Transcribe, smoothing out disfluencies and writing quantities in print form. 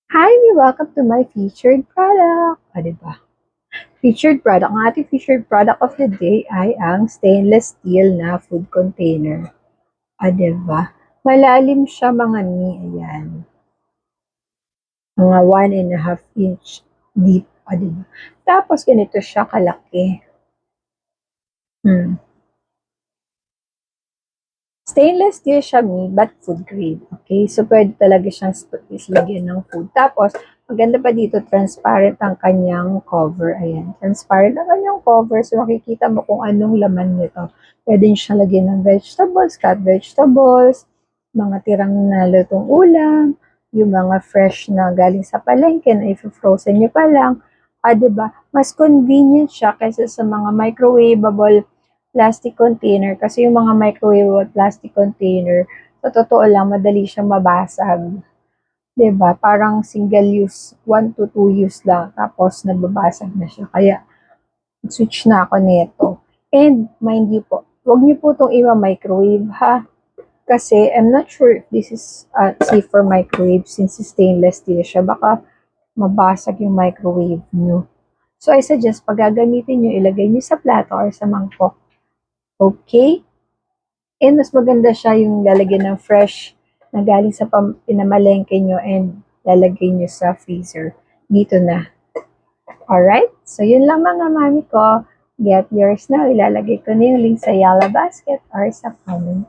Hi! Welcome to my featured product. Diba? Featured product. Ang ating featured product of the day ay ang stainless steel na food container. Diba? Malalim siya mga ni. Ayan. Mga 1.5 inch deep. Diba? Tapos ganito siya kalaki. Stainless steel siya, but food grade. Okay? So, pwede talaga siyang lagyan ng food. Tapos, maganda pa dito, transparent ang kanyang cover. Ayan, transparent ang kanyang cover. So, makikita mo kung anong laman nito. Pwede nyo siyang lagyan ng vegetables, cut vegetables, mga tirang nalutong ulam, yung mga fresh na galing sa palengke na i-frozen nyo pa lang. Diba? Mas convenient siya kaysa sa mga microwavable plastic container kasi yung mga microwave plastic container, sa totoo lang, madali siyang mabasag. 'Di ba? Parang single use, 1 to 2 use lang, tapos nababasag na siya. Kaya, switch na ako nito. And, mind you po, huwag niyo po itong i-microwave ha. Kasi, I'm not sure if this is safe for microwave since stainless steel siya. Baka mabasag yung microwave niyo. So, I suggest, pag gagamitin niyo, ilagay niyo sa plato or sa mangkok. Okay? And mas maganda siya yung lalagyan ng fresh na galing sa pinamalengke nyo and lalagay nyo sa freezer. Dito na. Alright? So, yun lang mga mami ko. Get yours now. Ilalagay ko na yung link sa Yalla Basket or sa comment.